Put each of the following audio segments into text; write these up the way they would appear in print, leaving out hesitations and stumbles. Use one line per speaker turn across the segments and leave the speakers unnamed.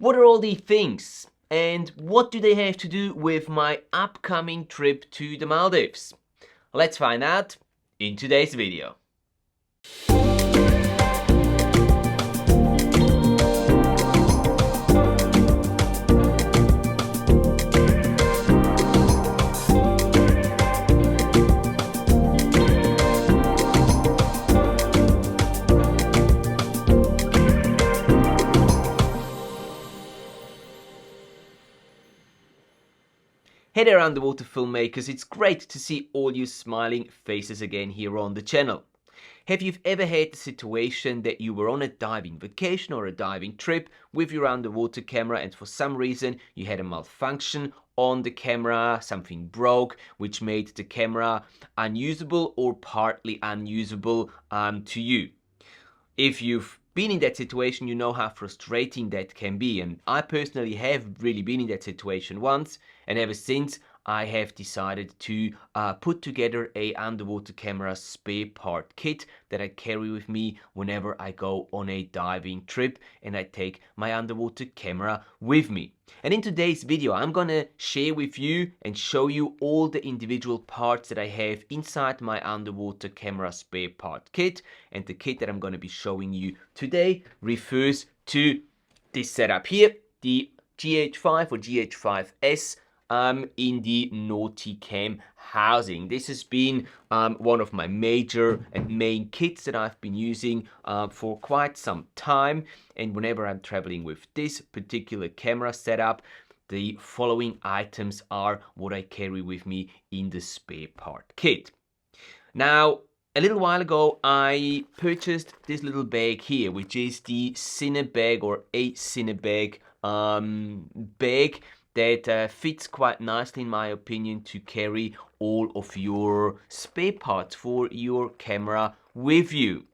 What are all these things? And what do they have to do with my upcoming trip to the Maldives? Let's find out in today's video. Hey there underwater filmmakers, it's great to see all you smiling faces again here on the channel. Have you ever had the situation that you were on a diving vacation or a diving trip with your underwater camera and for some reason you had a malfunction on the camera, something broke which made the camera unusable or partly unusable to you? If you've been in that situation, you know how frustrating that can be, and I personally have really been in that situation once, and ever since I have decided to put together a underwater camera spare part kit that I carry with me whenever I go on a diving trip and I take my underwater camera with me. And in today's video I'm gonna share with you and show you all the individual parts that I have inside my underwater camera spare part kit, and the kit that I'm gonna be showing you today refers to this setup here, the GH5 or GH5S in the Nauticam housing. This has been one of my major and main kits that I've been using for quite some time, and whenever I'm traveling with this particular camera setup, the following items are what I carry with me in the spare part kit. Now, a little while ago I purchased this little bag here, which is the CINEBAG or a CINEBAG bag that fits quite nicely in my opinion to carry all of your spare parts for your camera with you.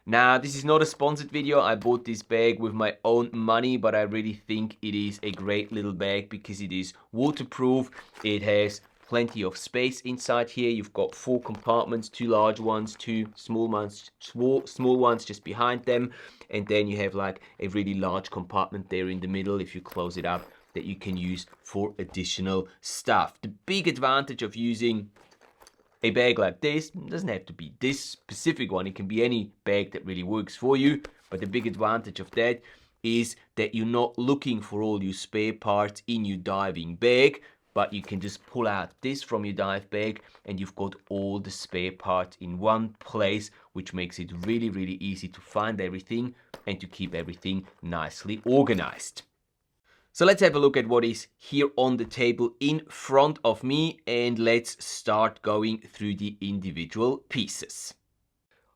Now, this is not a sponsored video. I bought this bag with my own money, but I really think it is a great little bag because it is waterproof. It has plenty of space inside here. You've got 4 compartments, 2 large ones, 2 small ones just behind them, and then you have like a really large compartment there in the middle if you close it up that you can use for additional stuff. The big advantage of using a bag like this, it doesn't have to be this specific one, it can be any bag that really works for you, but the big advantage of that is that you're not looking for all your spare parts in your diving bag, but you can just pull out this from your dive bag and you've got all the spare parts in one place, which makes it really, really easy to find everything and to keep everything nicely organized. So let's have a look at what is here on the table in front of me, and let's start going through the individual pieces.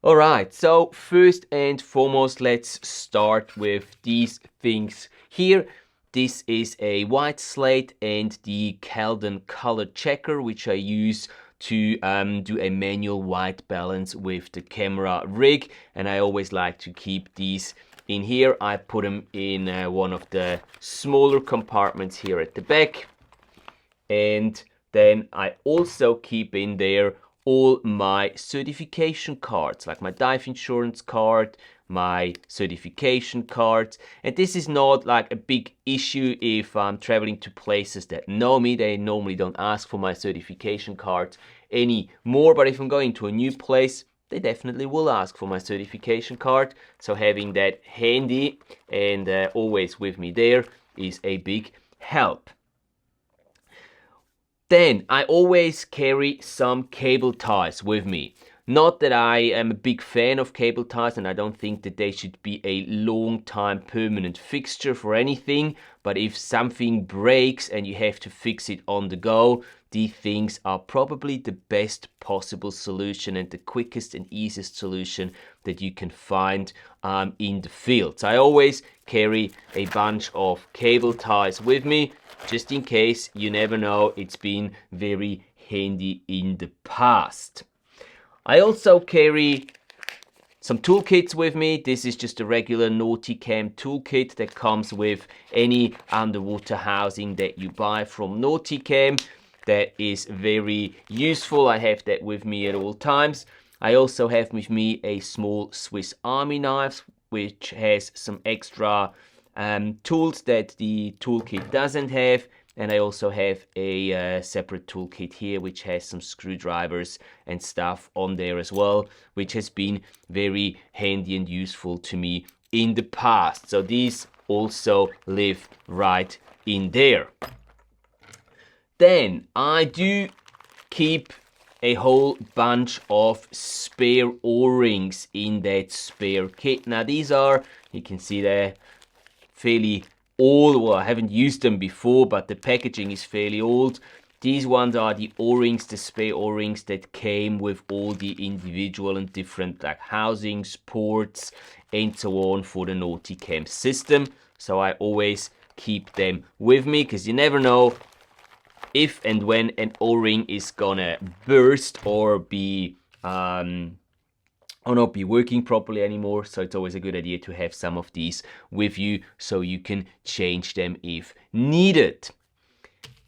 Alright, so first and foremost, let's start with these things here. This is a white slate and the KELDAN color checker, which I use to do a manual white balance with the camera rig, and I always like to keep these in here. I put them in one of the smaller compartments here at the back, and then I also keep in there all my certification cards, like my dive insurance card, my certification cards. And this is not like a big issue if I'm traveling to places that know me. They normally don't ask for my certification cards anymore, but if I'm going to a new place, they definitely will ask for my certification card. So having that handy and always with me there is a big help. Then I always carry some cable ties with me. Not that I am a big fan of cable ties, and I don't think that they should be a long time permanent fixture for anything, but if something breaks and you have to fix it on the go, these things are probably the best possible solution and the quickest and easiest solution that you can find in the field. So I always carry a bunch of cable ties with me, just in case. You never know, it's been very handy in the past. I also carry some toolkits with me. This is just a regular Nauticam toolkit that comes with any underwater housing that you buy from Nauticam. That is very useful. I have that with me at all times. I also have with me a small Swiss Army knife, which has some extra tools that the toolkit doesn't have. And I also have a separate toolkit here, which has some screwdrivers and stuff on there as well, which has been very handy and useful to me in the past. So these also live right in there. Then I do keep a whole bunch of spare O-rings in that spare kit. Now these are, you can see they're fairly old. Well, I haven't used them before, but the packaging is fairly old. These ones are the O-rings, the spare O-rings that came with all the individual and different like housings, ports, and so on for the NautiCam system. So I always keep them with me, because you never know if and when an O-ring is gonna burst or be or not be working properly anymore. So it's always a good idea to have some of these with you so you can change them if needed.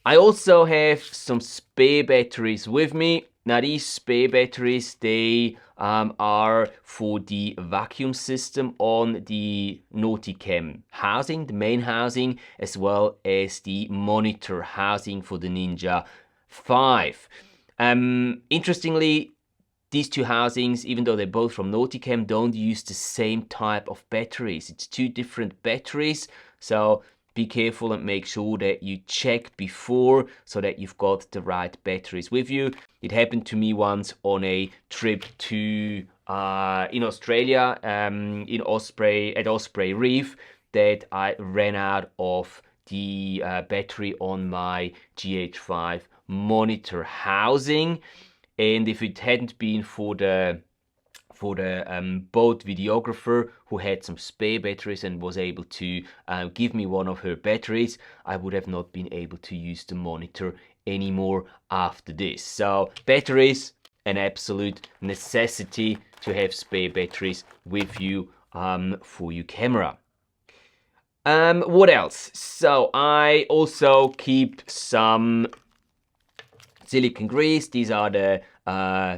I also have some spare batteries with me. Now these spare batteries, they are for the vacuum system on the NautiCam housing, the main housing, as well as the monitor housing for the Ninja 5. Interestingly, these two housings, even though they're both from NautiCam, don't use the same type of batteries. It's two different batteries, so be careful and make sure that you check before so that you've got the right batteries with you. It happened to me once on a trip to in Australia, in Osprey, at Osprey Reef, that I ran out of the battery on my GH5 monitor housing. And if it hadn't been for the boat videographer who had some spare batteries and was able to give me one of her batteries, I would have not been able to use the monitor anymore after this. So batteries, an absolute necessity to have spare batteries with you for your camera. What else? So I also keep some silicone grease. These are the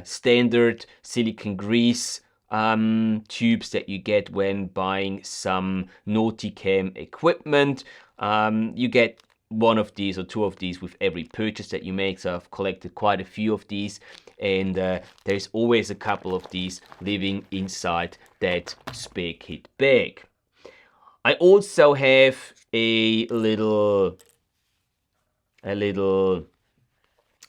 standard silicone grease tubes that you get when buying some NautiCam equipment. You get one of these or two of these with every purchase that you make, so I've collected quite a few of these, and there's always a couple of these living inside that spare kit bag. I also have a little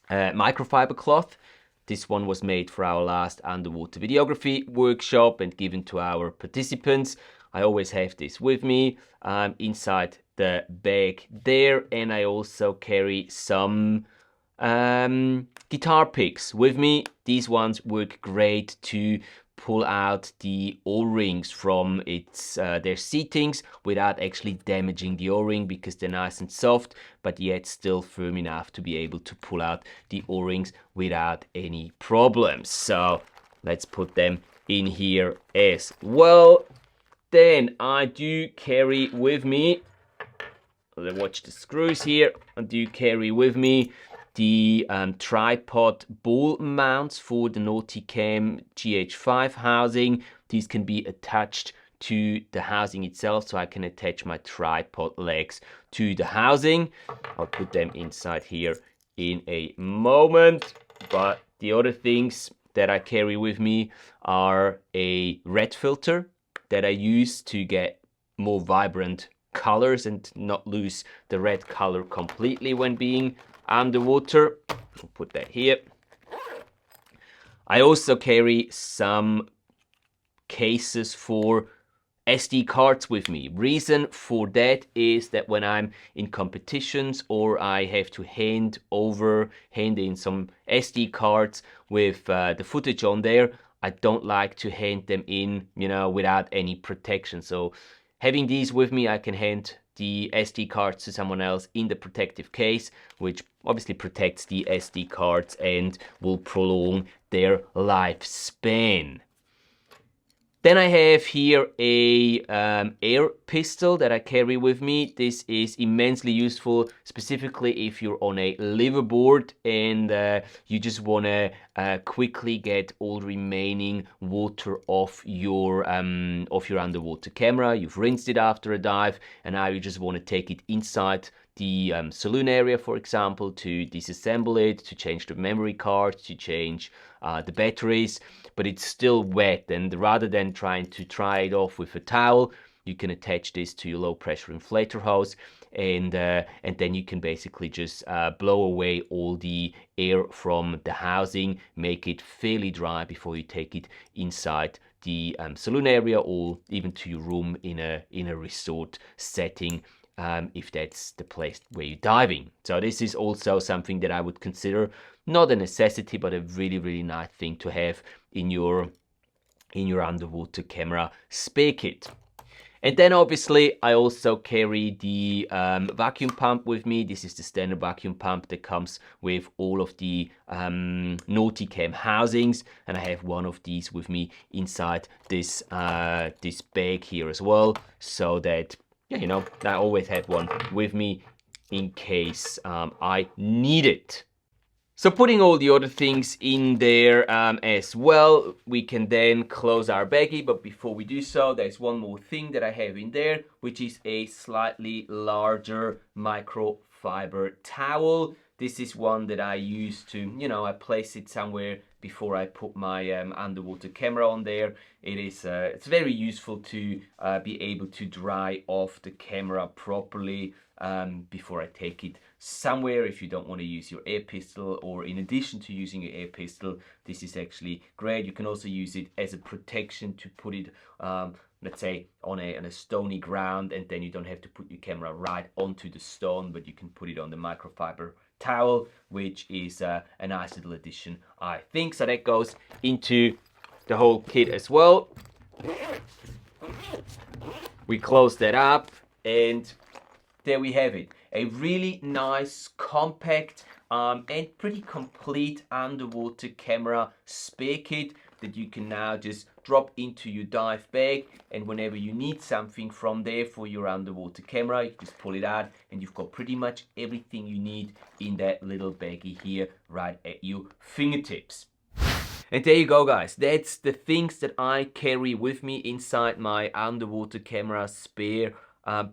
microfiber cloth. This one was made for our last underwater videography workshop and given to our participants. I always have this with me inside the bag there, and I also carry some guitar picks with me. These ones work great to pull out the O-rings from their seatings without actually damaging the O-ring, because they're nice and soft but yet still firm enough to be able to pull out the O-rings without any problems. So let's put them in here as well. Then I do carry with me, watch the screws here, I do carry with me the tripod ball mounts for the NautiCam GH5 housing. These can be attached to the housing itself, so I can attach my tripod legs to the housing. I'll put them inside here in a moment. But the other things that I carry with me are a red filter that I use to get more vibrant colors and not lose the red color completely when being underwater. I'll put that here. I also carry some cases for SD cards with me. Reason for that is that when I'm in competitions or I have to hand in some SD cards with the footage on there, I don't like to hand them in, without any protection. So having these with me, I can hand the SD cards to someone else in the protective case, which obviously protects the SD cards and will prolong their lifespan. Then I have here a air pistol that I carry with me. This is immensely useful, specifically if you're on a liveaboard and you just want to quickly get all the remaining water off your underwater camera. You've rinsed it after a dive, and now you just want to take it inside the saloon area, for example, to disassemble it, to change the memory card, to change the batteries, but it's still wet, and rather than trying to dry it off with a towel, you can attach this to your low pressure inflator hose, and then you can basically just blow away all the air from the housing, make it fairly dry before you take it inside the saloon area, or even to your room in a resort setting, if that's the place where you're diving. So this is also something that I would consider not a necessity, but a really, really nice thing to have in your underwater camera spare kit. And then obviously I also carry the vacuum pump with me. This is the standard vacuum pump that comes with all of the Nauticam housings, and I have one of these with me inside this this bag here as well, so that, yeah, you know, I always have one with me in case I need it. So putting all the other things in there as well, we can then close our baggie. But before we do so, there's one more thing that I have in there, which is a slightly larger microfiber towel. This is one that I use to, you know, I place it somewhere before I put my underwater camera on there. It is it's very useful to be able to dry off the camera properly before I take it somewhere. If you don't want to use your air pistol, or in addition to using your air pistol, this is actually great. You can also use it as a protection to put it let's say on a stony ground, and then you don't have to put your camera right onto the stone, but you can put it on the microfiber towel, which is a nice little addition, I think. So that goes into the whole kit as well. We close that up, and there we have it. A really nice, compact and pretty complete underwater camera spare kit that you can now just drop into your dive bag, and whenever you need something from there for your underwater camera, you just pull it out and you've got pretty much everything you need in that little baggie here right at your fingertips. And there you go, guys. That's the things that I carry with me inside my underwater camera spare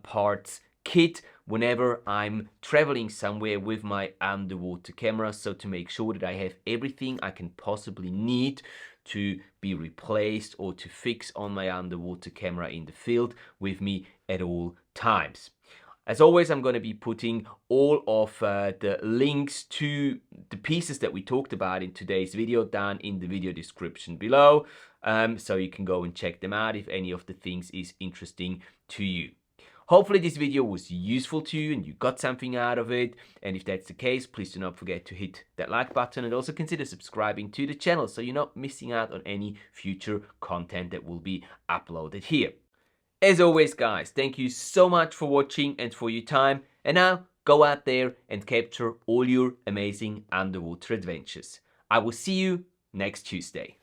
parts kit whenever I'm traveling somewhere with my underwater camera, so to make sure that I have everything I can possibly need to be replaced or to fix on my underwater camera in the field with me at all times. As always, I'm going to be putting all of the links to the pieces that we talked about in today's video down in the video description below, so you can go and check them out if any of the things is interesting to you. Hopefully this video was useful to you and you got something out of it, and if that's the case, please do not forget to hit that like button, and also consider subscribing to the channel so you're not missing out on any future content that will be uploaded here. As always, guys, thank you so much for watching and for your time, and now go out there and capture all your amazing underwater adventures. I will see you next Tuesday.